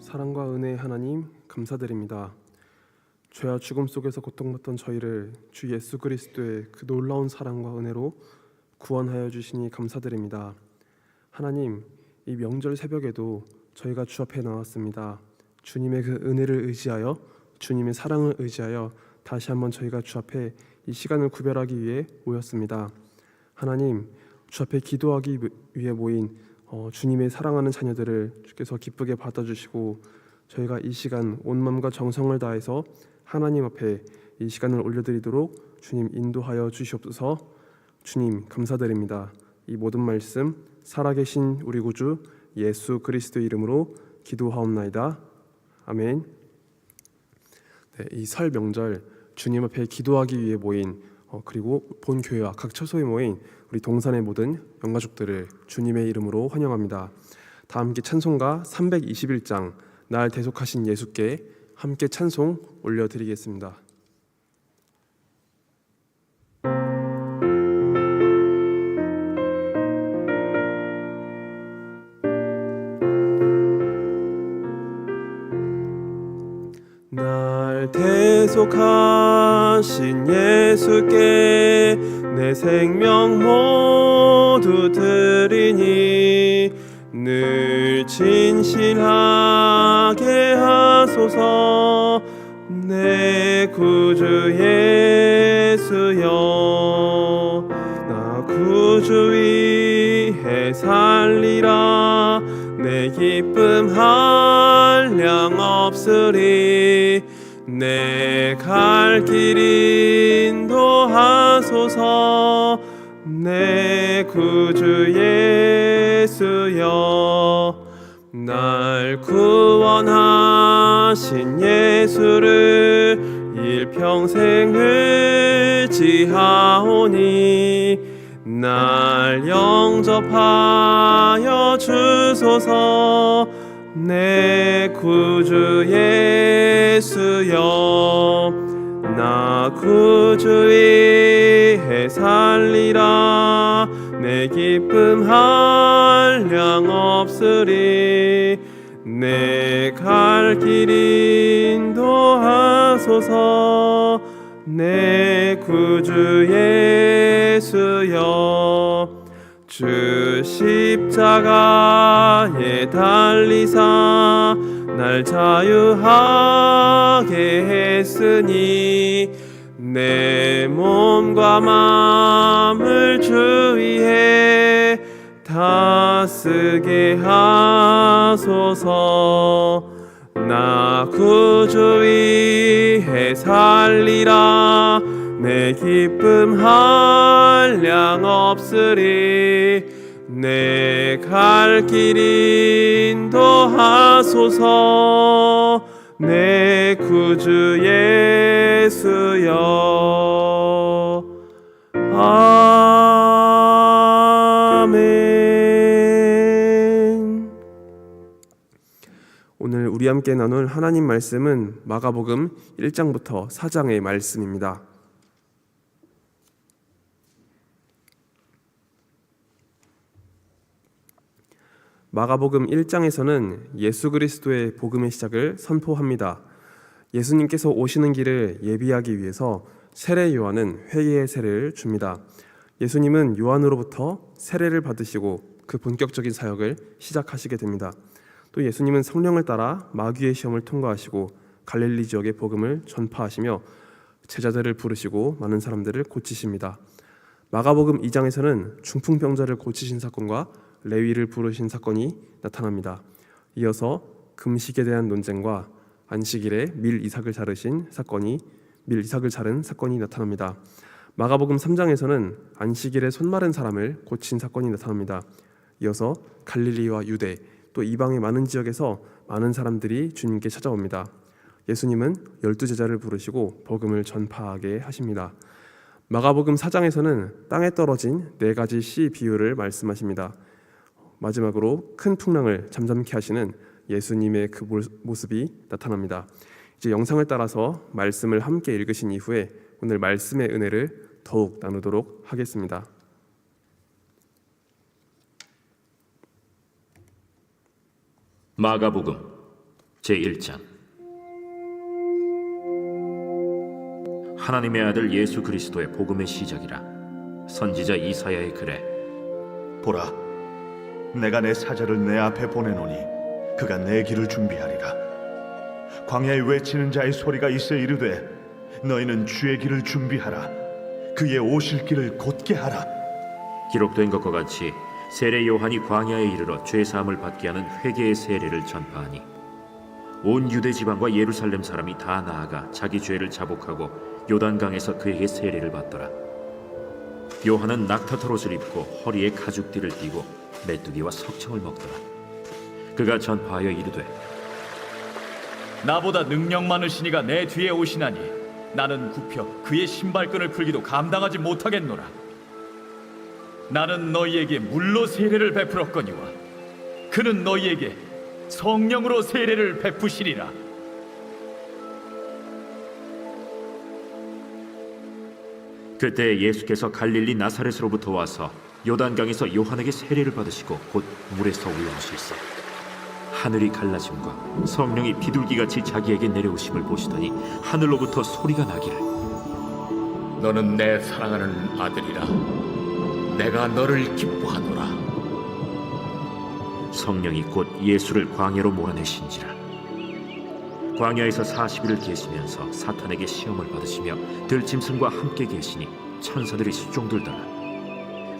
사랑과 은혜의 하나님 감사드립니다. 죄와 죽음 속에서 고통받던 저희를 주 예수 그리스도의 그 놀라운 사랑과 은혜로 구원하여 주시니 감사드립니다. 하나님, 이 명절 새벽에도 저희가 주 앞에 나왔습니다. 주님의 그 은혜를 의지하여, 주님의 사랑을 의지하여 다시 한번 저희가 주 앞에 이 시간을 구별하기 위해 모였습니다. 하나님, 주 앞에 기도하기 위해 모인 주님의 사랑하는 자녀들을 주께서 기쁘게 받아주시고, 저희가 이 시간 온 마음과 정성을 다해서 하나님 앞에 이 시간을 올려드리도록 주님 인도하여 주시옵소서. 주님 감사드립니다. 이 모든 말씀 살아계신 우리 구주 예수 그리스도의 이름으로 기도하옵나이다. 아멘. 이 설 명절 주님 앞에 기도하기 위해 모인 그리고 본 교회와 각 처소에 모인 우리 동산의 모든 영가족들을 주님의 이름으로 환영합니다. 다 함께 찬송가 321장 날 대속하신 예수께 함께 찬송 올려드리겠습니다. 날 대속하신 예수께 내 생명 모두 드리니 늘 진실하게 하소서. 내 구주 예수여, 나 구주 위해 살리라. 내 기쁨 한량 없으리. 내 갈 길 인도하소서. 내 구주 예수여, 날 구원하신 예수를 일평생 의지하오니 날 영접하여 주소서. 내 구주 예수여, 나 구주 위해 살리라. 내 기쁨 한량 없으리. 내 갈 길 인도하소서. 내 구주 예수여, 주 십자가에 달리사 날 자유하게 했으니 내 몸과 마음을 주 위에 다 쓰게 하소서. 나 구주 위해 살리라. 내 기쁨 한량 없으리. 내 갈 길 인도하소서. 내 구주 예수여. 아멘. 오늘 우리 함께 나눌 하나님 말씀은 마가복음 1장부터 4장의 말씀입니다. 마가복음 1장에서는 예수 그리스도의 복음의 시작을 선포합니다. 예수님께서 오시는 길을 예비하기 위해서 세례 요한은 회개의 세례를 줍니다. 예수님은 요한으로부터 세례를 받으시고 그 본격적인 사역을 시작하시게 됩니다. 또 예수님은 성령을 따라 마귀의 시험을 통과하시고 갈릴리 지역의 복음을 전파하시며 제자들을 부르시고 많은 사람들을 고치십니다. 마가복음 2장에서는 중풍병자를 고치신 사건과 레위를 부르신 사건이 나타납니다. 이어서 금식에 대한 논쟁과 안식일에 밀 이삭을 자른 사건이 나타납니다. 마가복음 3장에서는 안식일에 손 마른 사람을 고친 사건이 나타납니다. 이어서 갈릴리와 유대 또 이방의 많은 지역에서 많은 사람들이 주님께 찾아옵니다. 예수님은 12제자를 부르시고 복음을 전파하게 하십니다. 마가복음 4장에서는 땅에 떨어진 4가지 씨 비유를 말씀하십니다. 마지막으로 큰 풍랑을 잠잠케 하시는 예수님의 그 모습이 나타납니다. 이제 영상을 따라서 말씀을 함께 읽으신 이후에 오늘 말씀의 은혜를 더욱 나누도록 하겠습니다. 마가복음 제1장. 하나님의 아들 예수 그리스도의 복음의 시작이라. 선지자 이사야의 글에 보라, 내가 내 사자를 내 앞에 보내노니 그가 내 길을 준비하리라. 광야에 외치는 자의 소리가 있어 이르되 너희는 주의 길을 준비하라. 그의 오실 길을 곧게 하라. 기록된 것과 같이 세례 요한이 광야에 이르러 죄 사함을 받게 하는 회개의 세례를 전파하니 온 유대 지방과 예루살렘 사람이 다 나아가 자기 죄를 자복하고 요단강에서 그에게 세례를 받더라. 요한은 낙타털 옷을 입고 허리에 가죽띠를 띠고 메뚜기와 석청을 먹더라. 그가 전파하여 이르되 나보다 능력 많으신 이가 내 뒤에 오시나니 나는 굽혀 그의 신발끈을 풀기도 감당하지 못하겠노라. 나는 너희에게 물로 세례를 베풀었거니와 그는 너희에게 성령으로 세례를 베푸시리라. 그때 예수께서 갈릴리 나사렛으로부터 와서 요단강에서 요한에게 세례를 받으시고 곧 물에서 올라오실세. 하늘이 갈라짐과 성령이 비둘기같이 자기에게 내려오심을 보시더니 하늘로부터 소리가 나기를 너는 내 사랑하는 아들이라. 내가 너를 기뻐하노라. 성령이 곧 예수를 광야로 몰아내신지라. 광야에서 40일을 계시면서 사탄에게 시험을 받으시며 들짐승과 함께 계시니 천사들이 수종들더라.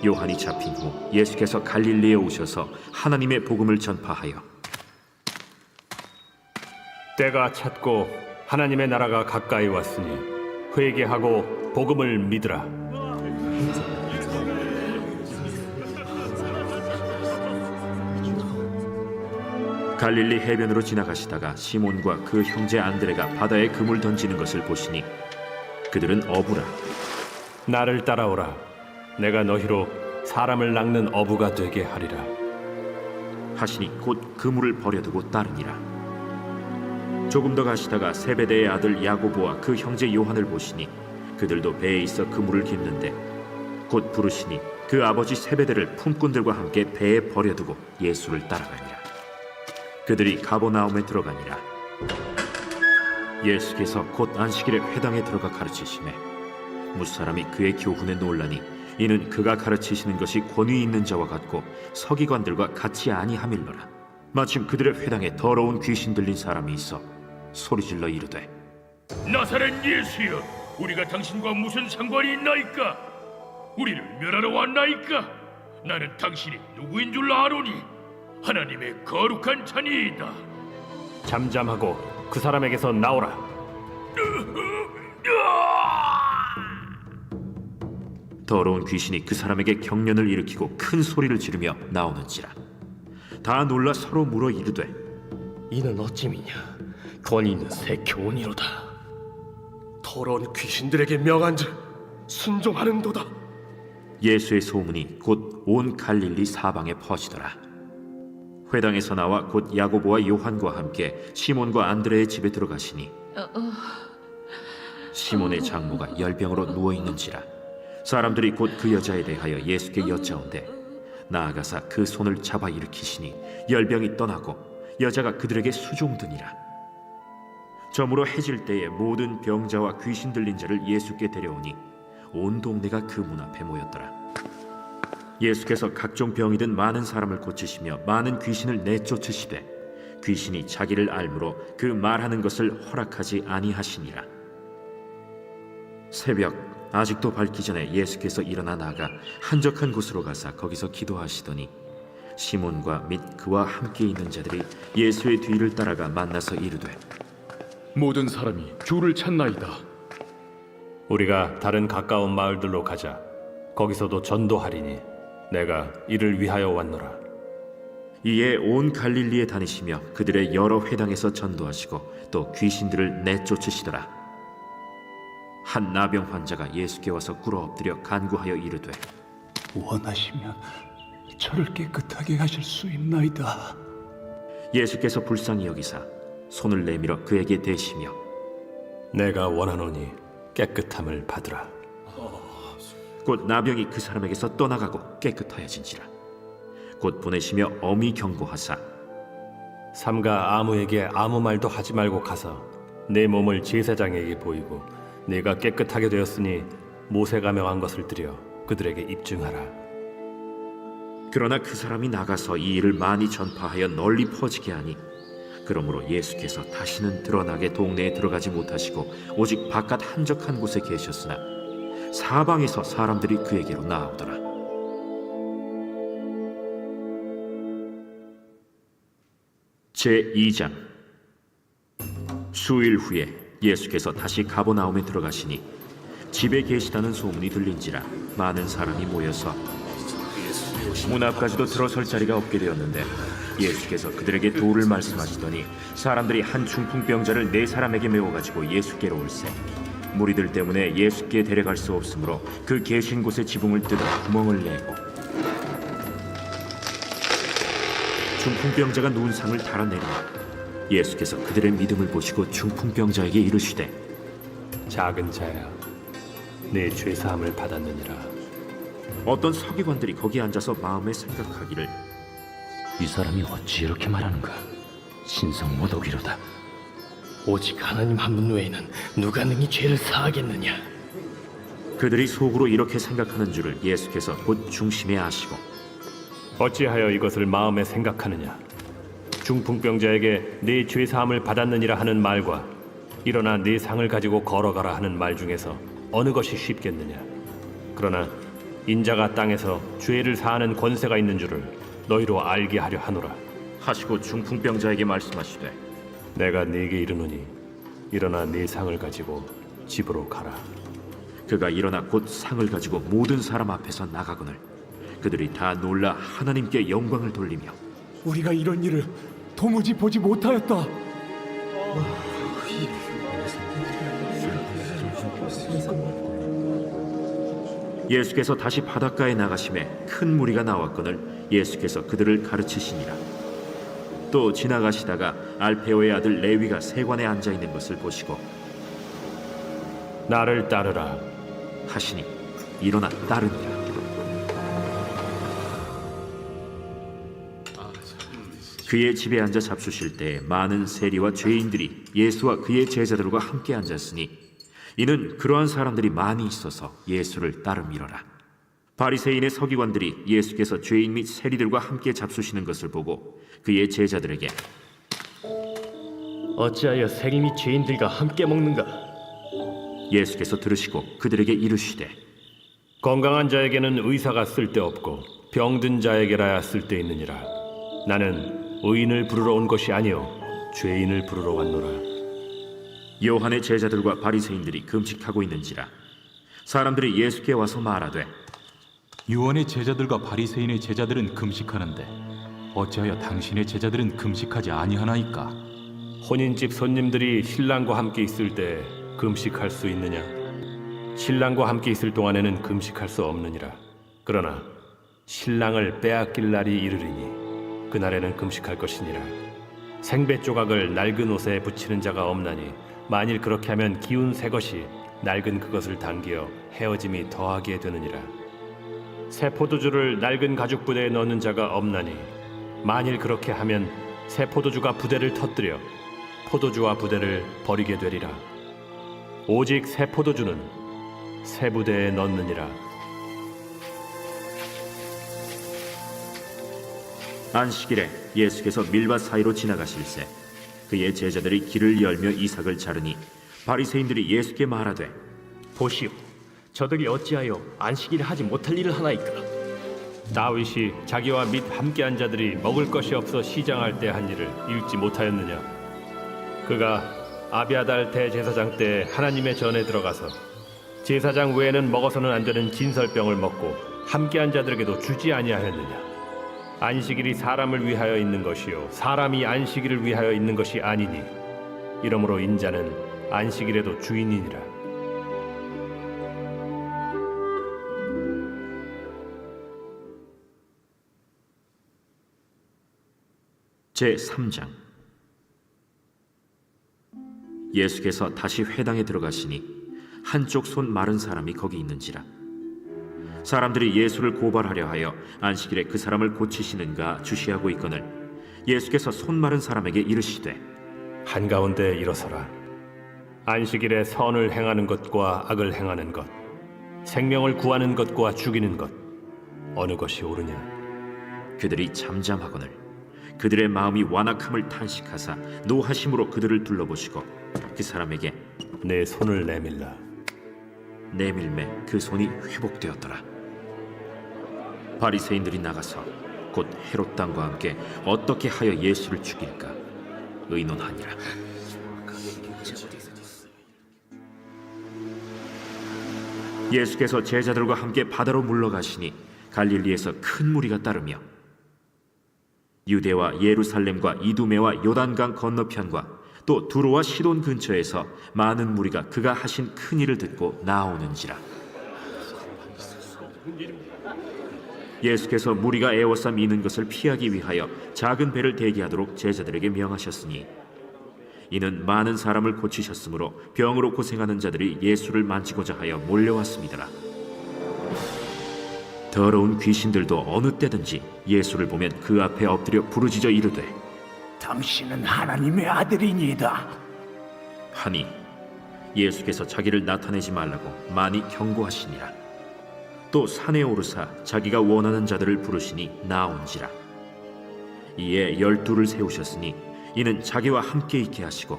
요한이 잡힌 후 예수께서 갈릴리에 오셔서 하나님의 복음을 전파하여 때가 찼고 하나님의 나라가 가까이 왔으니 회개하고 복음을 믿으라. 갈릴리 해변으로 지나가시다가 시몬과 그 형제 안드레가 바다에 금을 던지는 것을 보시니 그들은 어부라. 나를 따라오라. 내가 너희로 사람을 낚는 어부가 되게 하리라. 하시니 곧 그물을 버려두고 따르니라. 조금 더 가시다가 세베대의 아들 야고보와 그 형제 요한을 보시니 그들도 배에 있어 그물을 깁는데 곧 부르시니 그 아버지 세베대를 품꾼들과 함께 배에 버려두고 예수를 따라가니라. 그들이 가버나움에 들어가니라. 예수께서 곧 안식일에 회당에 들어가 가르치시매 무사람이 그의 교훈에 놀라니 이는 그가 가르치시는 것이 권위 있는 자와 같고 서기관들과 같이 아니함일러라. 마침 그들의 회당에 더러운 귀신 들린 사람이 있어 소리질러 이르되 나사렛 예수여, 우리가 당신과 무슨 상관이 있나이까? 우리를 멸하러 왔나이까? 나는 당신이 누구인 줄 아노니 하나님의 거룩한 자니이다. 잠잠하고 그 사람에게서 나오라. 더러운 귀신이 그 사람에게 경련을 일으키고 큰 소리를 지르며 나오는지라. 다 놀라 서로 물어 이르되 이는 어찌미냐? 권위 있는 새 교훈이로다. 더러운 귀신들에게 명한즉 순종하는도다. 예수의 소문이 곧 온 갈릴리 사방에 퍼지더라. 회당에서 나와 곧 야고보와 요한과 함께 시몬과 안드레의 집에 들어가시니 시몬의 장모가 열병으로 누워 있는지라. 사람들이 곧 그 여자에 대하여 예수께 여짜온대 나아가사 그 손을 잡아 일으키시니 열병이 떠나고 여자가 그들에게 수종드니라. 저물어 해질 때에 모든 병자와 귀신 들린 자를 예수께 데려오니 온 동네가 그 문 앞에 모였더라. 예수께서 각종 병이 든 많은 사람을 고치시며 많은 귀신을 내쫓으시되 귀신이 자기를 알므로 그 말하는 것을 허락하지 아니하시니라. 새벽 아직도 밝기 전에 예수께서 일어나 나가 한적한 곳으로 가사 거기서 기도하시더니 시몬과 및 그와 함께 있는 자들이 예수의 뒤를 따라가 만나서 이르되 모든 사람이 주를 찾나이다. 우리가 다른 가까운 마을들로 가자. 거기서도 전도하리니 내가 이를 위하여 왔노라. 이에 온 갈릴리에 다니시며 그들의 여러 회당에서 전도하시고 또 귀신들을 내쫓으시더라. 한 나병 환자가 예수께 와서 꿇어 엎드려 간구하여 이르되 원하시면 저를 깨끗하게 하실 수 있나이다. 예수께서 불쌍히 여기사 손을 내밀어 그에게 대시며 내가 원하노니 깨끗함을 받으라. 곧 나병이 그 사람에게서 떠나가고 깨끗하여진지라. 곧 보내시며 엄히 경고하사 삼가 아무에게 아무 말도 하지 말고 가서 내 몸을 제사장에게 보이고 내가 깨끗하게 되었으니 모세가 명한 것을 드려 그들에게 입증하라. 그러나 그 사람이 나가서 이 일을 많이 전파하여 널리 퍼지게 하니 그러므로 예수께서 다시는 드러나게 동네에 들어가지 못하시고 오직 바깥 한적한 곳에 계셨으나 사방에서 사람들이 그에게로 나아오더라. 제2장. 수일 후에 예수께서 다시 가버나움에 들어가시니 집에 계시다는 소문이 들린지라 많은 사람이 모여서 문 앞까지도 들어설 자리가 없게 되었는데 예수께서 그들에게 도를 말씀하시더니 사람들이 한 중풍병자를 4사람에게 메워가지고 예수께로 올세 무리들 때문에 예수께 데려갈 수 없으므로 그 계신 곳에 지붕을 뜯어 구멍을 내고 중풍병자가 누운 상을 달아내리니 예수께서 그들의 믿음을 보시고 중풍병자에게 이르시되 작은 자야, 내 죄사함을 받았느니라. 어떤 서기관들이 거기 앉아서 마음에 생각하기를 이 사람이 어찌 이렇게 말하는가? 신성 모독이로다. 오직 하나님 한 분 외에는 누가 능히 죄를 사하겠느냐? 그들이 속으로 이렇게 생각하는 줄을 예수께서 곧 중심에 아시고 어찌하여 이것을 마음에 생각하느냐? 중풍병자에게 내 죄사함을 받았느니라 하는 말과 일어나 네 상을 가지고 걸어가라 하는 말 중에서 어느 것이 쉽겠느냐? 그러나 인자가 땅에서 죄를 사하는 권세가 있는 줄을 너희로 알게 하려 하노라. 하시고 중풍병자에게 말씀하시되 내가 네게 이르노니 일어나 네 상을 가지고 집으로 가라. 그가 일어나 곧 상을 가지고 모든 사람 앞에서 나가거늘 그들이 다 놀라 하나님께 영광을 돌리며 우리가 이런 일을 도무지 보지 못하였다. 예수께서 다시 바닷가에 나가심에 큰 무리가 나왔거늘 예수께서 그들을 가르치시니라. 또 지나가시다가 알페오의 아들 레위가 세관에 앉아 있는 것을 보시고 나를 따르라 하시니 일어나 따르니라. 그의 집에 앉아 잡수실 때 많은 세리와 죄인들이 예수와 그의 제자들과 함께 앉았으니 이는 그러한 사람들이 많이 있어서 예수를 따름이러라. 바리새인의 서기관들이 예수께서 죄인 및 세리들과 함께 잡수시는 것을 보고 그의 제자들에게 어찌하여 세리 및 죄인들과 함께 먹는가? 예수께서 들으시고 그들에게 이르시되 건강한 자에게는 의사가 쓸데없고 병든 자에게라야 쓸데있느니라. 나는 의인을 부르러 온 것이 아니요 죄인을 부르러 왔노라. 요한의 제자들과 바리새인들이 금식하고 있는지라 사람들이 예수께 와서 말하되 요한의 제자들과 바리새인의 제자들은 금식하는데 어찌하여 당신의 제자들은 금식하지 아니하나이까? 혼인집 손님들이 신랑과 함께 있을 때 금식할 수 있느냐? 신랑과 함께 있을 동안에는 금식할 수 없느니라. 그러나 신랑을 빼앗길 날이 이르리니 그날에는 금식할 것이니라. 생배 조각을 낡은 옷에 붙이는 자가 없나니 만일 그렇게 하면 기운 새 것이 낡은 그것을 당기어 헤어짐이 더하게 되느니라. 새 포도주를 낡은 가죽 부대에 넣는 자가 없나니 만일 그렇게 하면 새 포도주가 부대를 터뜨려 포도주와 부대를 버리게 되리라. 오직 새 포도주는 새 부대에 넣느니라. 안식일에 예수께서 밀밭 사이로 지나가실새 그의 제자들이 길을 열며 이삭을 자르니 바리새인들이 예수께 말하되 보시오, 저들이 어찌하여 안식일에 하지 못할 일을 하나이까? 다윗이 자기와 및 함께한 자들이 먹을 것이 없어 시장할 때 한 일을 읽지 못하였느냐? 그가 아비아달 대제사장 때 하나님의 전에 들어가서 제사장 외에는 먹어서는 안 되는 진설병을 먹고 함께한 자들에게도 주지 아니하였느냐? 안식일이 사람을 위하여 있는 것이요 사람이 안식일을 위하여 있는 것이 아니니 이러므로 인자는 안식일에도 주인이니라. 제3장. 예수께서 다시 회당에 들어가시니 한쪽 손 마른 사람이 거기 있는지라. 사람들이 예수를 고발하려 하여 안식일에 그 사람을 고치시는가 주시하고 있거늘 예수께서 손 마른 사람에게 이르시되 한가운데 일어서라. 안식일에 선을 행하는 것과 악을 행하는 것, 생명을 구하는 것과 죽이는 것, 어느 것이 옳으냐? 그들이 잠잠하거늘 그들의 마음이 완악함을 탄식하사 노하심으로 그들을 둘러보시고 그 사람에게 내 손을 내밀라. 내밀매 그 손이 회복되었더라. 바리새인들이 나가서 곧 헤롯 당과 함께 어떻게 하여 예수를 죽일까 의논하니라. 예수께서 제자들과 함께 바다로 물러가시니 갈릴리에서 큰 무리가 따르며 유대와 예루살렘과 이두메와 요단강 건너편과 또 두로와 시돈 근처에서 많은 무리가 그가 하신 큰 일을 듣고 나오는지라. 예수께서 무리가 애워싸 미는 것을 피하기 위하여 작은 배를 대기하도록 제자들에게 명하셨으니 이는 많은 사람을 고치셨으므로 병으로 고생하는 자들이 예수를 만지고자 하여 몰려왔습니다. 더러운 귀신들도 어느 때든지 예수를 보면 그 앞에 엎드려 부르짖어 이르되 당신은 하나님의 아들이니이다. 하니 예수께서 자기를 나타내지 말라고 많이 경고하시니라. 또 산에 오르사 자기가 원하는 자들을 부르시니 나온지라. 이에 12를 세우셨으니 이는 자기와 함께 있게 하시고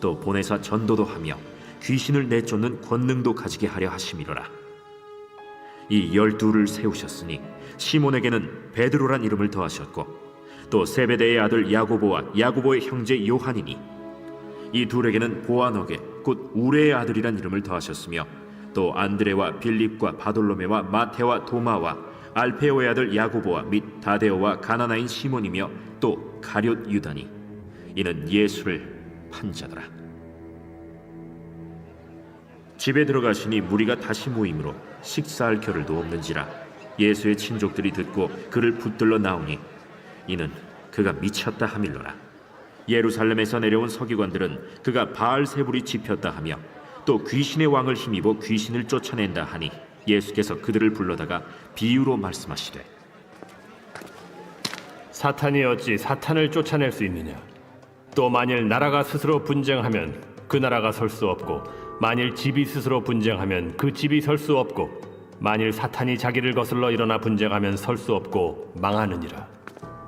또 보내사 전도도 하며 귀신을 내쫓는 권능도 가지게 하려 하심이로라. 이 12를 세우셨으니 시몬에게는 베드로란 이름을 더하셨고 또 세베대의 아들 야고보와 야고보의 형제 요한이니 이 둘에게는 보아너게 곧 우레의 아들이란 이름을 더하셨으며 또 안드레와 빌립과 바돌로메와 마테와 도마와 알페오의 아들 야고보와 및 다데오와 가나나인 시몬이며 또 가룟 유다니 이는 예수를 판 자더라. 집에 들어가시니 무리가 다시 모이므로 식사할 겨를도 없는지라. 예수의 친족들이 듣고 그를 붙들러 나오니 이는 그가 미쳤다 하밀로라. 예루살렘에서 내려온 서기관들은 그가 바알세불이 집혔다 하며 또 귀신의 왕을 힘입어 귀신을 쫓아낸다 하니 예수께서 그들을 불러다가 비유로 말씀하시되 사탄이 어찌 사탄을 쫓아낼 수 있느냐? 또 만일 나라가 스스로 분쟁하면 그 나라가 설 수 없고 만일 집이 스스로 분쟁하면 그 집이 설 수 없고 만일 사탄이 자기를 거슬러 일어나 분쟁하면 설 수 없고 망하느니라.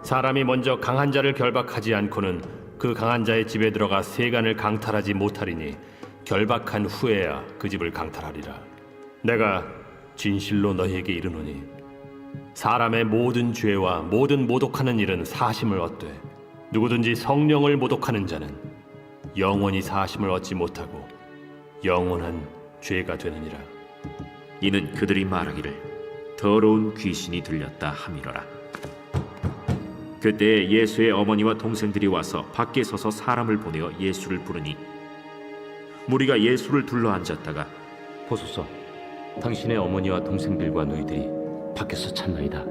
사람이 먼저 강한 자를 결박하지 않고는 그 강한 자의 집에 들어가 세간을 강탈하지 못하리니 결박한 후에야 그 집을 강탈하리라. 내가 진실로 너희에게 이르노니 사람의 모든 죄와 모든 모독하는 일은 사심을 얻되 누구든지 성령을 모독하는 자는 영원히 사심을 얻지 못하고 영원한 죄가 되느니라. 이는 그들이 말하기를 더러운 귀신이 들렸다 함이로라. 그때 예수의 어머니와 동생들이 와서 밖에 서서 사람을 보내어 예수를 부르니 무리가 예수를 둘러 앉았다가 보소서, 당신의 어머니와 동생들과 너희들이 밖에서 찾나이다.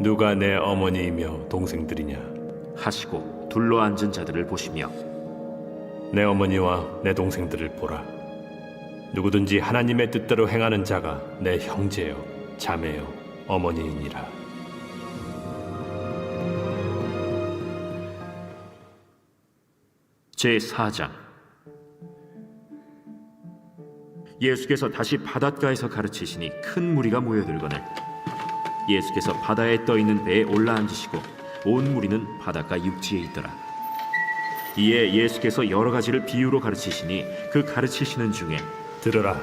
누가 내 어머니이며 동생들이냐? 하시고 둘러 앉은 자들을 보시며 내 어머니와 내 동생들을 보라. 누구든지 하나님의 뜻대로 행하는 자가 내 형제요 자매요 어머니이니라. 제4장. 예수께서 다시 바닷가에서 가르치시니 큰 무리가 모여들거늘 예수께서 바다에 떠있는 배에 올라앉으시고 온 무리는 바닷가 육지에 있더라. 이에 예수께서 여러 가지를 비유로 가르치시니 그 가르치시는 중에 들으라.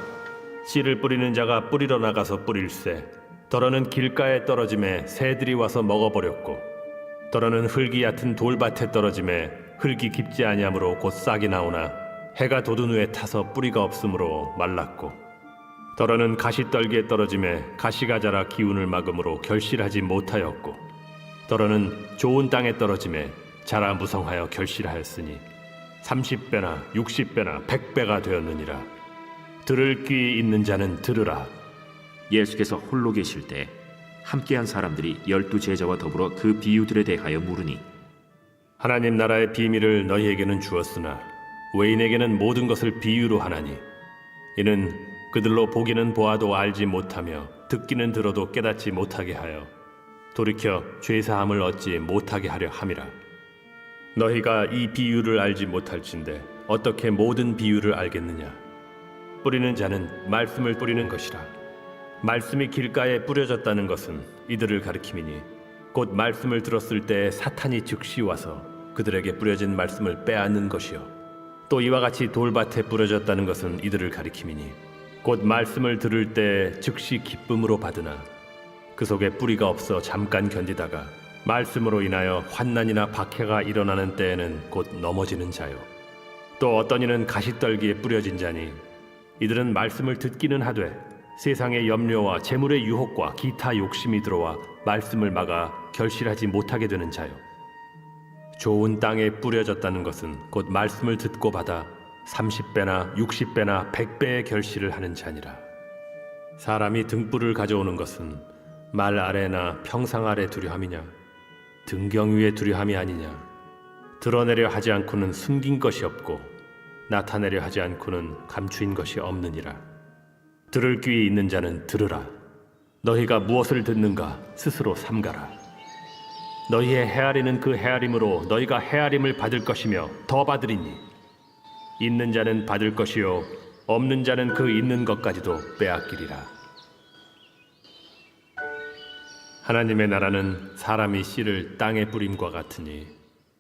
씨를 뿌리는 자가 뿌리러 나가서 뿌릴새 더러는 길가에 떨어짐에 새들이 와서 먹어버렸고 더러는 흙이 얕은 돌밭에 떨어짐에 흙이 깊지 아니하므로 곧 싹이 나오나 해가 돋은 후에 타서 뿌리가 없으므로 말랐고 더러는 가시떨기에 떨어짐에 가시가 자라 기운을 막음으로 결실하지 못하였고 더러는 좋은 땅에 떨어짐에 자라 무성하여 결실하였으니 30배나 60배나 100배가 되었느니라. 들을 귀 있는 자는 들으라. 예수께서 홀로 계실 때 함께한 사람들이 12 제자와 더불어 그 비유들에 대하여 물으니 하나님 나라의 비밀을 너희에게는 주었으나 외인에게는 모든 것을 비유로 하나니 이는 그들로 보기는 보아도 알지 못하며 듣기는 들어도 깨닫지 못하게 하여 돌이켜 죄사함을 얻지 못하게 하려 함이라. 너희가 이 비유를 알지 못할진대 어떻게 모든 비유를 알겠느냐? 뿌리는 자는 말씀을 뿌리는 것이라. 말씀이 길가에 뿌려졌다는 것은 이들을 가리킴이니 곧 말씀을 들었을 때 사탄이 즉시 와서 그들에게 뿌려진 말씀을 빼앗는 것이요. 또 이와 같이 돌밭에 뿌려졌다는 것은 이들을 가리킴이니 곧 말씀을 들을 때 즉시 기쁨으로 받으나 그 속에 뿌리가 없어 잠깐 견디다가 말씀으로 인하여 환난이나 박해가 일어나는 때에는 곧 넘어지는 자요. 또 어떤 이는 가시떨기에 뿌려진 자니 이들은 말씀을 듣기는 하되 세상의 염려와 재물의 유혹과 기타 욕심이 들어와 말씀을 막아 결실하지 못하게 되는 자요. 좋은 땅에 뿌려졌다는 것은 곧 말씀을 듣고 받아 30배나 60배나 100배의 결실을 하는 자니라. 사람이 등불을 가져오는 것은 말 아래나 평상 아래 두려 함이냐 등경 위에 두려 함이 아니냐. 드러내려 하지 않고는 숨긴 것이 없고 나타내려 하지 않고는 감추인 것이 없느니라. 들을 귀 있는 자는 들으라. 너희가 무엇을 듣는가 스스로 삼가라. 너희의 헤아리는 그 헤아림으로 너희가 헤아림을 받을 것이며 더 받으리니 있는 자는 받을 것이요 없는 자는 그 있는 것까지도 빼앗기리라. 하나님의 나라는 사람이 씨를 땅에 뿌림과 같으니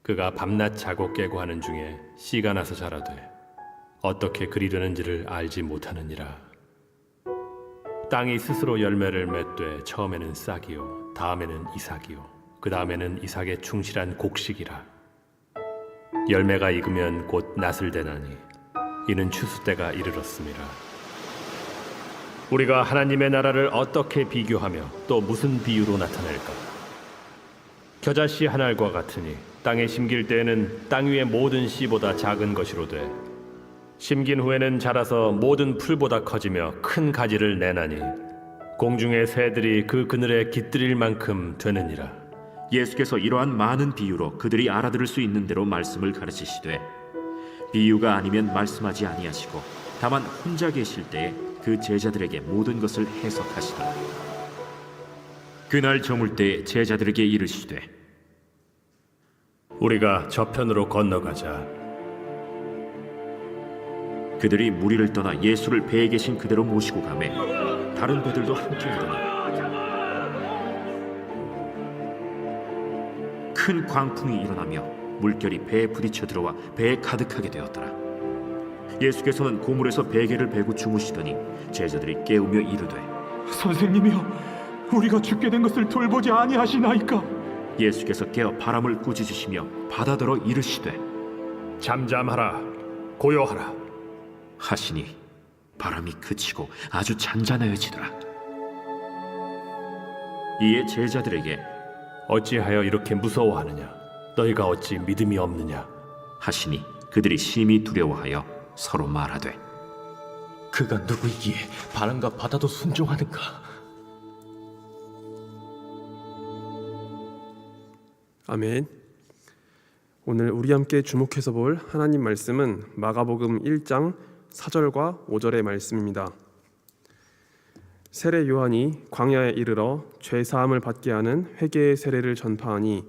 그가 밤낮 자고 깨고 하는 중에 씨가 나서 자라되 어떻게 그리 되는지를 알지 못하느니라. 땅이 스스로 열매를 맺되 처음에는 싹이요 다음에는 이삭이요 그 다음에는 이삭의 충실한 곡식이라. 열매가 익으면 곧 낫을 대나니 이는 추수 때가 이르렀음이라. 우리가 하나님의 나라를 어떻게 비교하며 또 무슨 비유로 나타낼까? 겨자씨 한 알과 같으니 땅에 심길 때에는 땅 위의 모든 씨보다 작은 것이로되 심긴 후에는 자라서 모든 풀보다 커지며 큰 가지를 내나니 공중의 새들이 그 그늘에 깃들일 만큼 되느니라. 예수께서 이러한 많은 비유로 그들이 알아들을 수 있는 대로 말씀을 가르치시되 비유가 아니면 말씀하지 아니하시고 다만 혼자 계실 때에 그 제자들에게 모든 것을 해석하시더라. 그날 저물 때 제자들에게 이르시되 우리가 저편으로 건너가자. 그들이 무리를 떠나 예수를 배에 계신 그대로 모시고 가매 다른 배들도 함께 오더니 큰 광풍이 일어나며 물결이 배에 부딪혀 들어와 배에 가득하게 되었더라. 예수께서는 고물에서 베개를 베고 주무시더니 제자들이 깨우며 이르되 선생님이여, 우리가 죽게 된 것을 돌보지 아니하시나이까? 예수께서 깨어 바람을 꾸짖으시며 바다더러 이르시되 잠잠하라 고요하라 하시니 바람이 그치고 아주 잔잔하여지더라. 이에 제자들에게 어찌하여 이렇게 무서워하느냐? 너희가 어찌 믿음이 없느냐? 하시니 그들이 심히 두려워하여 서로 말하되 그가 누구이기에 바람과 바다도 순종하는가? 아멘. 오늘 우리 함께 주목해서 볼 하나님 말씀은 마가복음 1장 4절과 5절의 말씀입니다. 세례 요한이 광야에 이르러 죄 사함을 받게 하는 회개의 세례를 전파하니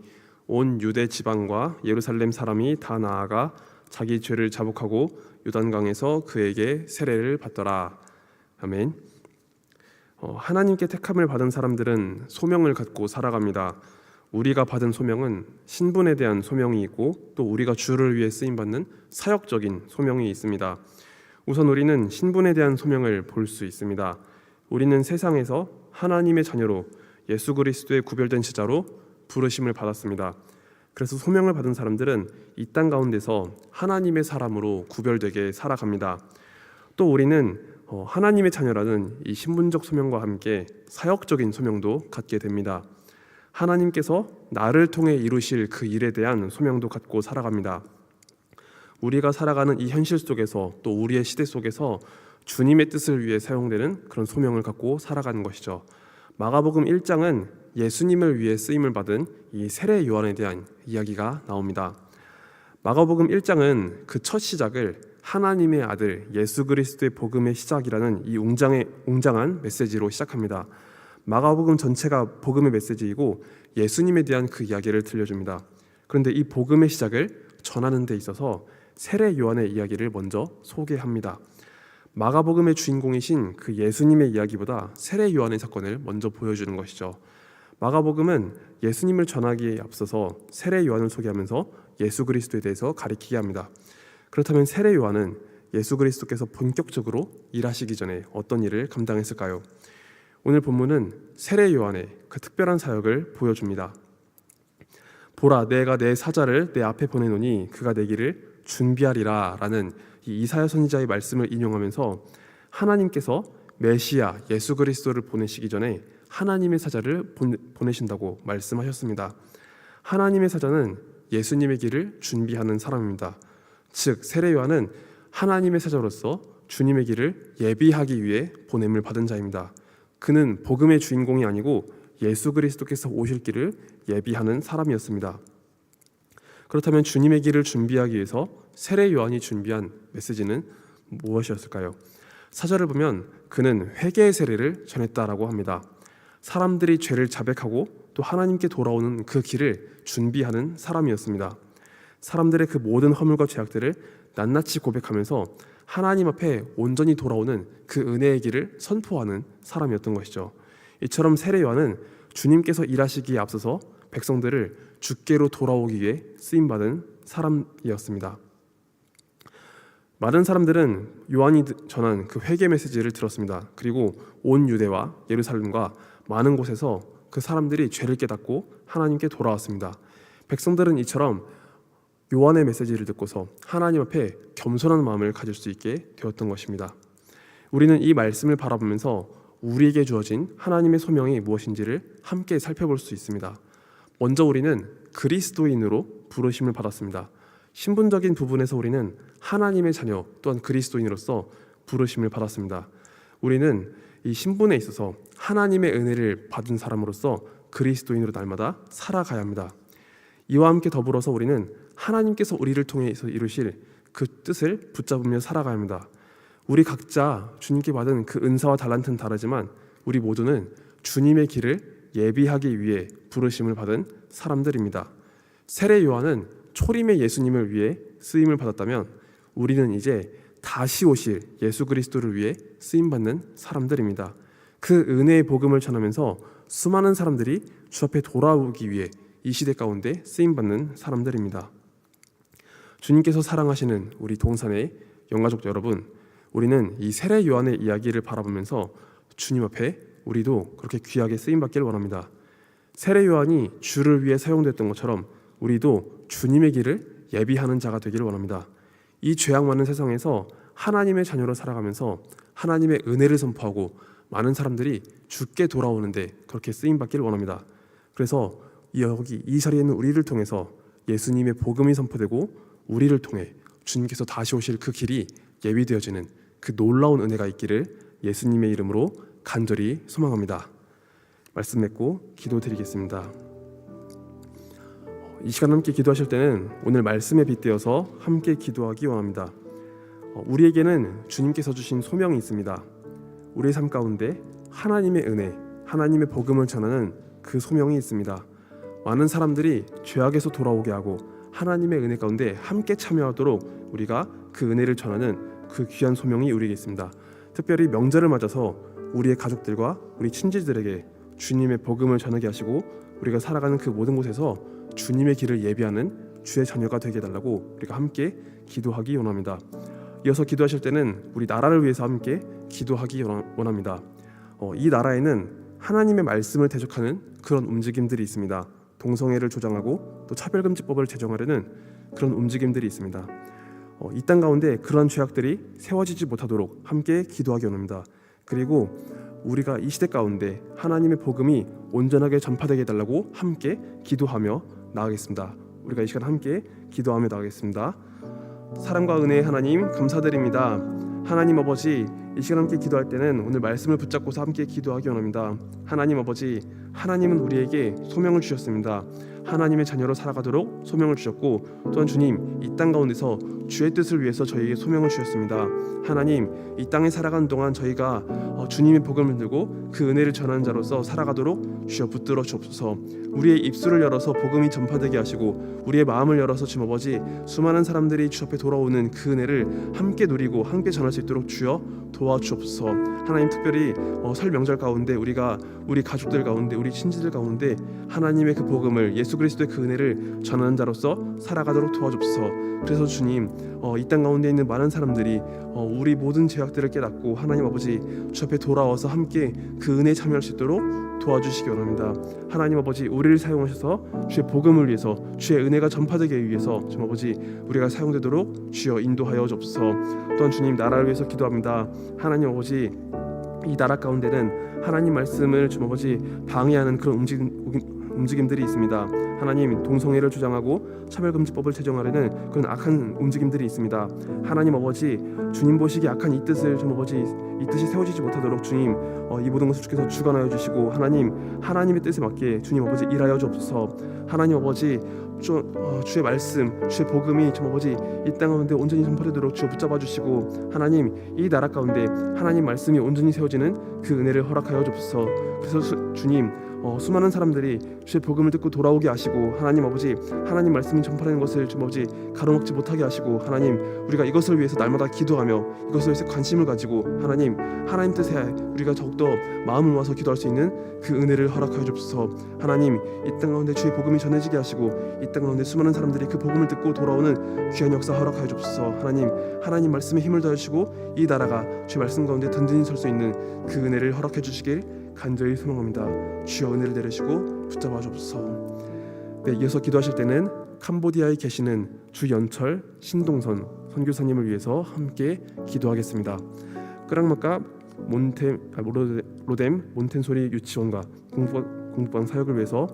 온 유대 지방과 예루살렘 사람이 다 나아가 자기 죄를 자복하고 요단강에서 그에게 세례를 받더라. 아멘. 하나님께 택함을 받은 사람들은 소명을 갖고 살아갑니다. 우리가 받은 소명은 신분에 대한 소명이 있고 또 우리가 주를 위해 쓰임받는 사역적인 소명이 있습니다. 우선 우리는 신분에 대한 소명을 볼 수 있습니다. 우리는 세상에서 하나님의 자녀로 예수 그리스도의 구별된 제자로 부르심을 받았습니다. 그래서 소명을 받은 사람들은 이 땅 가운데서 하나님의 사람으로 구별되게 살아갑니다. 또 우리는 하나님의 자녀라는 이 신분적 소명과 함께 사역적인 소명도 갖게 됩니다. 하나님께서 나를 통해 이루실 그 일에 대한 소명도 갖고 살아갑니다. 우리가 살아가는 이 현실 속에서 또 우리의 시대 속에서 주님의 뜻을 위해 사용되는 그런 소명을 갖고 살아가는 것이죠. 마가복음 1장은 예수님을 위해 쓰임을 받은 이 세례 요한에 대한 이야기가 나옵니다. 마가복음 1장은 그 첫 시작을 하나님의 아들 예수 그리스도의 복음의 시작이라는 이 웅장한 메시지로 시작합니다. 마가복음 전체가 복음의 메시지이고 예수님에 대한 그 이야기를 들려줍니다. 그런데 이 복음의 시작을 전하는 데 있어서 세례 요한의 이야기를 먼저 소개합니다. 마가복음의 주인공이신 그 예수님의 이야기보다 세례 요한의 사건을 먼저 보여주는 것이죠. 마가복음은 예수님을 전하기에 앞서서 세례 요한을 소개하면서 예수 그리스도에 대해서 가리키게 합니다. 그렇다면 세례 요한은 예수 그리스도께서 본격적으로 일하시기 전에 어떤 일을 감당했을까요? 오늘 본문은 세례 요한의 그 특별한 사역을 보여줍니다. 보라, 내가 내 사자를 내 앞에 보내노니 그가 내 길을 준비하리라 라는 이 이사야 선지자의 말씀을 인용하면서 하나님께서 메시아 예수 그리스도를 보내시기 전에 하나님의 사자를 보내신다고 말씀하셨습니다. 하나님의 사자는 예수님의 길을 준비하는 사람입니다. 즉 세례 요한은 하나님의 사자로서 주님의 길을 예비하기 위해 보냄을 받은 자입니다. 그는 복음의 주인공이 아니고 예수 그리스도께서 오실 길을 예비하는 사람이었습니다. 그렇다면 주님의 길을 준비하기 위해서 세례 요한이 준비한 메시지는 무엇이었을까요? 4절을 보면 그는 회개의 세례를 전했다라고 합니다. 사람들이 죄를 자백하고 또 하나님께 돌아오는 그 길을 준비하는 사람이었습니다. 사람들의 그 모든 허물과 죄악들을 낱낱이 고백하면서 하나님 앞에 온전히 돌아오는 그 은혜의 길을 선포하는 사람이었던 것이죠. 이처럼 세례 요한은 주님께서 일하시기에 앞서서 백성들을 주께로 돌아오기 위해 쓰임받은 사람이었습니다. 많은 사람들은 요한이 전한 그 회개 메시지를 들었습니다. 그리고 온 유대와 예루살렘과 많은 곳에서 그 사람들이 죄를 깨닫고 하나님께 돌아왔습니다. 백성들은 이처럼 요한의 메시지를 듣고서 하나님 앞에 겸손한 마음을 가질 수 있게 되었던 것입니다. 우리는 이 말씀을 바라보면서 우리에게 주어진 하나님의 소명이 무엇인지를 함께 살펴볼 수 있습니다. 먼저 우리는 그리스도인으로 부르심을 받았습니다. 신분적인 부분에서 우리는 하나님의 자녀 또한 그리스도인으로서 부르심을 받았습니다. 우리는 이 신분에 있어서 하나님의 은혜를 받은 사람으로서 그리스도인으로 날마다 살아가야 합니다. 이와 함께 더불어서 우리는 하나님께서 우리를 통해서 이루실 그 뜻을 붙잡으며 살아가야 합니다. 우리 각자 주님께 받은 그 은사와 달란트는 다르지만 우리 모두는 주님의 길을 예비하기 위해 부르심을 받은 사람들입니다. 세례 요한은 초림의 예수님을 위해 쓰임을 받았다면 우리는 이제 다시 오실 예수 그리스도를 위해 쓰임받는 사람들입니다. 그 은혜의 복음을 전하면서 수많은 사람들이 주 앞에 돌아오기 위해 이 시대 가운데 쓰임받는 사람들입니다. 주님께서 사랑하시는 우리 동산의 영가족 여러분, 우리는 이 세례 요한의 이야기를 바라보면서 주님 앞에 우리도 그렇게 귀하게 쓰임받기를 원합니다. 세례 요한이 주를 위해 사용됐던 것처럼 우리도 주님의 길을 예비하는 자가 되기를 원합니다. 이 죄악 많은 세상에서 하나님의 자녀로 살아가면서 하나님의 은혜를 선포하고 많은 사람들이 주께 돌아오는데 그렇게 쓰임받기를 원합니다. 그래서 여기 이 자리에 있는 우리를 통해서 예수님의 복음이 선포되고 우리를 통해 주님께서 다시 오실 그 길이 예비되어지는 그 놀라운 은혜가 있기를 예수님의 이름으로 간절히 소망합니다. 말씀 맺고 기도드리겠습니다. 이 시간 함께 기도하실 때는 오늘 말씀에 빗대어서 함께 기도하기 원합니다. 우리에게는 주님께서 주신 소명이 있습니다. 우리의 삶 가운데 하나님의 은혜, 하나님의 복음을 전하는 그 소명이 있습니다. 많은 사람들이 죄악에서 돌아오게 하고 하나님의 은혜 가운데 함께 참여하도록 우리가 그 은혜를 전하는 그 귀한 소명이 우리에게 있습니다. 특별히 명절을 맞아서 우리의 가족들과 우리 친지들에게 주님의 복음을 전하게 하시고 우리가 살아가는 그 모든 곳에서 주님의 길을 예비하는 주의 자녀가 되게 해달라고 우리가 함께 기도하기 원합니다. 이어서 기도하실 때는 우리 나라를 위해서 함께 기도하기 원합니다. 이 나라에는 하나님의 말씀을 대적하는 그런 움직임들이 있습니다. 동성애를 조장하고 또 차별금지법을 제정하려는 그런 움직임들이 있습니다. 이 땅 가운데 그러한 죄악들이 세워지지 못하도록 함께 기도하기 원합니다. 그리고 우리가 이 시대 가운데 하나님의 복음이 온전하게 전파되게 해달라고 함께 기도하며 나아가겠습니다. 우리가 이 시간 함께 기도하며 나아가겠습니다. 사랑과 은혜의 하나님 감사드립니다. 하나님 아버지, 이 시간 함께 기도할 때는 오늘 말씀을 붙잡고서 함께 기도하기 원합니다. 하나님 아버지, 하나님은 우리에게 소명을 주셨습니다. 하나님의 자녀로 살아가도록 소명을 주셨고, 또한 주님 이 땅 가운데서 주의 뜻을 위해서 저희에게 소명을 주셨습니다. 하나님, 이 땅에 살아가는 동안 저희가 주님의 복음을 들고 그 은혜를 전하는 자로서 살아가도록 주여 붙들어 주옵소서. 우리의 입술을 열어서 복음이 전파되게 하시고 우리의 마음을 열어서 주님 아버지 수많은 사람들이 주 앞에 돌아오는 그 은혜를 함께 누리고 함께 전할 수 있도록 주여 도와주옵소서. 하나님, 특별히 설 명절 가운데 우리가 우리 가족들 가운데 우리 친지들 가운데 하나님의 그 복음을, 예수 그리스도의 그 은혜를 전하는 자로서 살아가도록 도와주옵소서. 그래서 주님, 이 땅 가운데 있는 많은 사람들이 우리 모든 죄악들을 깨닫고 하나님 아버지 주 앞에 돌아와서 함께 그 은혜에 참여할 수 있도록 도와주시기 원합니다. 하나님 아버지, 우리를 사용하셔서 주의 복음을 위해서, 주의 은혜가 전파되기 위해서 주님 아버지 우리가 사용되도록 주여 인도하여 주옵소서. 또한 주님, 나라를 위해서 기도합니다. 하나님 아버지, 이 나라 가운데는 하나님 말씀을 주님 아버지 방해하는 그런 움직임들이 있습니다. 하나님, 동성애를 주장하고 차별금지법을 제정하려는 그런 악한 움직임들이 있습니다. 하나님 아버지, 주님 보시기에 악한 이 뜻을 주님 아버지 이 뜻이 세워지지 못하도록 주님 이 모든 것을 주께서 주관하여 주시고 하나님의 뜻에 맞게 주님 아버지 일하여 주옵소서. 하나님 아버지, 주의 말씀, 주의 복음이 주님 아버지 이 땅 가운데 온전히 전파되도록 주여 붙잡아 주시고, 하나님 이 나라 가운데 하나님 말씀이 온전히 세워지는 그 은혜를 허락하여 주옵소서. 그래서 주님, 수많은 사람들이 주의 복음을 듣고 돌아오게 하시고, 하나님 아버지 하나님 말씀이 전파되는 것을 주님 아버지 가로막지 못하게 하시고, 하나님 우리가 이것을 위해서 날마다 기도하며 이것을 위해서 관심을 가지고 하나님 뜻에 우리가 더욱더 마음을 모아서 기도할 수 있는 그 은혜를 허락하여 주옵소서. 하나님, 이 땅 가운데 주의 복음이 전해지게 하시고 이 땅 가운데 수많은 사람들이 그 복음을 듣고 돌아오는 귀한 역사 허락하여 주옵소서. 하나님 말씀에 힘을 더해 주시고 이 나라가 주의 말씀 가운데 든든히 설 수 있는 그 은혜를 허락해 주시길 간절히 소망합니다. 주여 은혜를 내리시고 붙잡아 주옵소서. 네, 이어서 기도하실 때는 캄보디아에 계시는 주연철 신동선 선교사님을 위해서 함께 기도하겠습니다. 끄랑마카 로뎀 몬텐소리 유치원과 공부방 사역을 위해서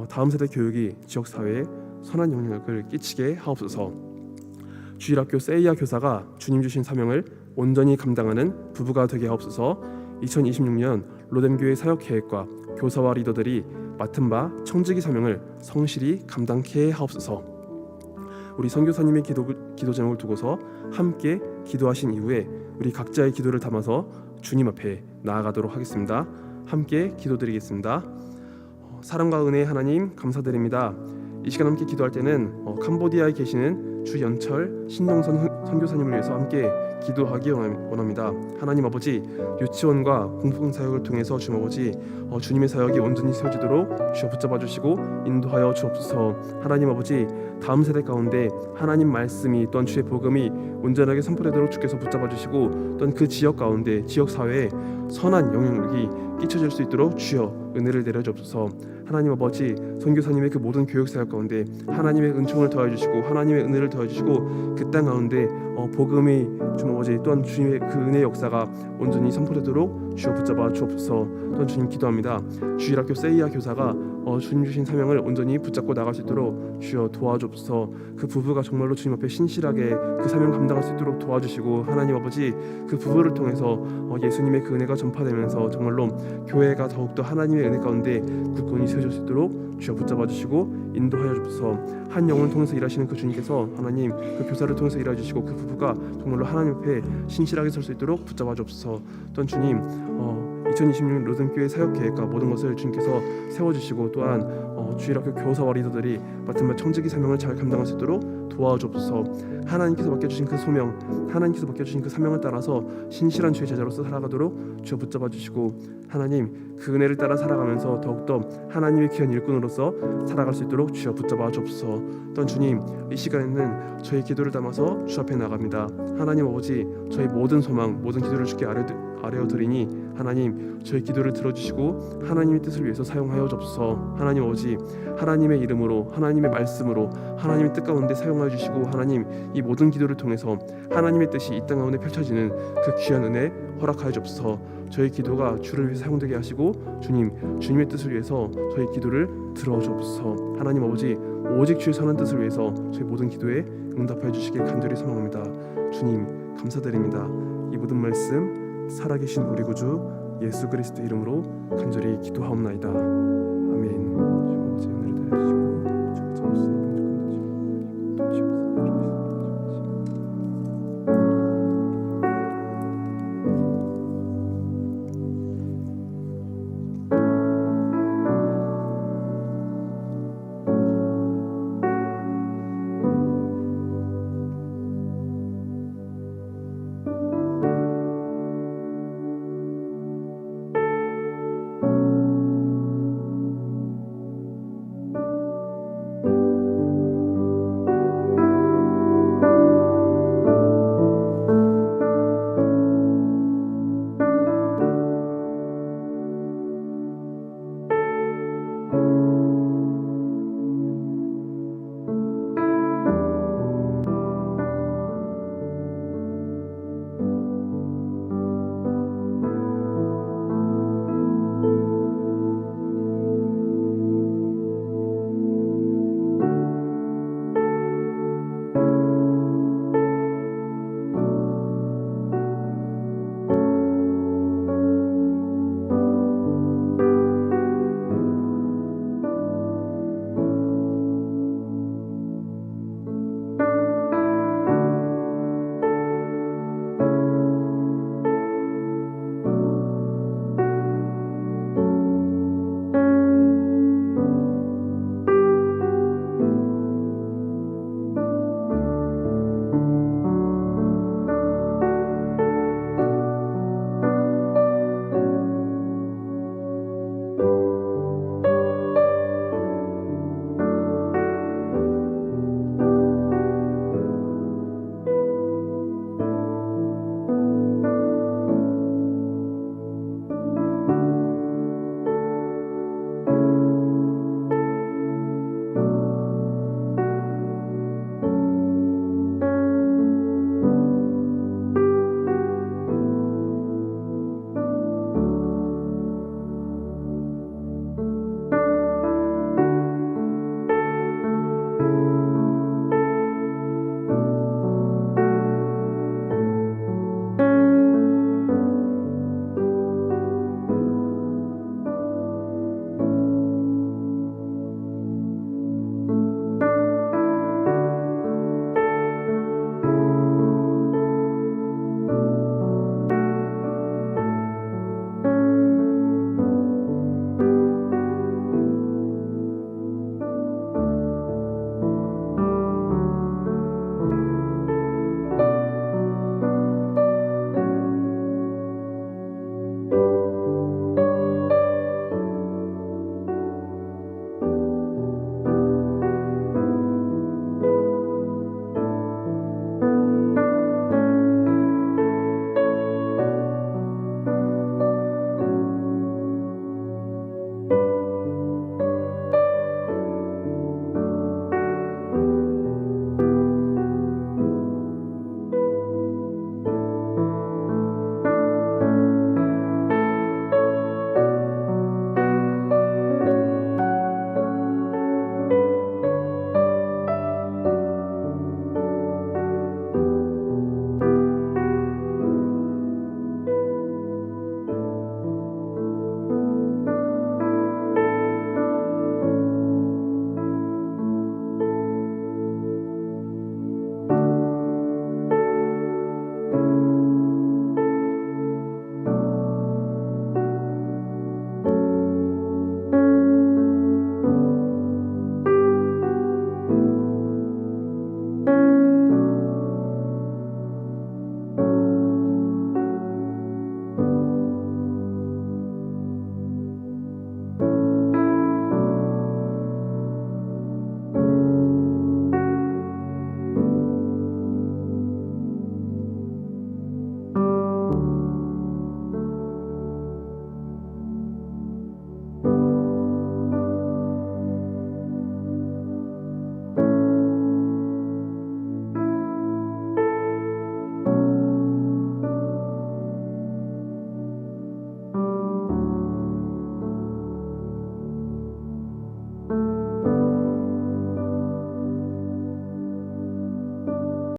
다음 세대 교육이 지역사회에 선한 영향력을 끼치게 하옵소서. 주일학교 세이야 교사가 주님 주신 사명을 온전히 감당하는 부부가 되게 하옵소서. 2026년 로뎀교회 사역 계획과 교사와 리더들이 맡은 바 청지기 사명을 성실히 감당케 하옵소서. 우리 선교사님의 기도 제목을 두고서 함께 기도하신 이후에 우리 각자의 기도를 담아서 주님 앞에 나아가도록 하겠습니다. 함께 기도드리겠습니다. 사랑과 은혜의 하나님 감사드립니다. 이 시간 함께 기도할 때는 캄보디아에 계시는 주연철 신동선 선교사님을 위해서 함께 기도하기 원합니다. 하나님 아버지, 유치원과 공부방 사역을 통해서 주님 아버지 주님의 사역이 온전히 세워지도록 주여 붙잡아 주시고 인도하여 주옵소서. 하나님 아버지, 다음 세대 가운데 하나님 말씀이 또한 주의 복음이 온전하게 선포되도록 주께서 붙잡아 주시고, 또한 그 지역 가운데 지역 사회에 선한 영향력이 끼쳐질 수 있도록 주여 은혜를 내려 주옵소서. 하나님 아버지, 선교사님의 그 모든 교육 사역 가운데 하나님의 은총을 더해 주시고 하나님의 은혜를 더해 주시고 그 땅 가운데 복음이 주님 아버지 또한 주님의 그 은혜의 역사가 온전히 선포되도록 주여 붙잡아 주옵소서. 또한 주님 기도합니다. 주일학교 세이야 교사가 주님 주신 사명을 온전히 붙잡고 나갈 수 있도록 주여 도와주옵소서. 그 부부가 정말로 주님 앞에 신실하게 그 사명 감당할 수 있도록 도와주시고, 하나님 아버지 그 부부를 통해서 예수님의 그 은혜가 전파되면서 정말로 교회가 더욱더 하나님의 은혜 가운데 굳건히 세워질 수 있도록 주여 붙잡아 주시고 인도하여 주옵소서. 한 영혼을 통해서 일하시는 그 주님께서 하나님 그 교사를 통해서 일하여 주시고 그 부부가 정말로 하나님 앞에 신실하게 설 수 있도록 붙잡아 주옵소서. 또한 주님 2026 로뎀교회 사역 계획과 모든 것을 주님께서 세워주시고, 또한 주일학교 교사와 리더들이 맡은 바 청지기 사명을 잘 감당할 수 있도록 도와주옵소서. 하나님께서 맡겨주신 그 소명, 하나님께서 맡겨주신 그 사명을 따라서 신실한 주의 제자로서 살아가도록 주여 붙잡아 주시고, 하나님 그 은혜를 따라 살아가면서 더욱더 하나님의 귀한 일꾼으로서 살아갈 수 있도록 주여 붙잡아 주옵소서. 또한 주님, 이 시간에는 저희 기도를 담아서 주 앞에 나갑니다. 하나님 아버지, 저희 모든 소망, 모든 기도를 주께 아뢰어드리니 하나님 저희 기도를 들어주시고 하나님의 뜻을 위해서 사용하여 주옵소서. 하나님 아버지, 하나님의 이름으로 하나님의 말씀으로 하나님의 뜻 가운데 사용하여 주시고, 하나님 이 모든 기도를 통해서 하나님의 뜻이 이 땅 가운데 펼쳐지는 그 귀한 은혜 허락하여 주옵소서. 저희 기도가 주를 위해 사용되게 하시고 주님의 뜻을 위해서 저희 기도를 들어주옵소서. 하나님 아버지, 오직 주의 선한 뜻을 위해서 저희 모든 기도에 응답하여 주시길 간절히 소망합니다. 주님 감사드립니다. 이 모든 말씀 살아계신 우리 구주 예수 그리스도 이름으로 간절히 기도하옵나이다.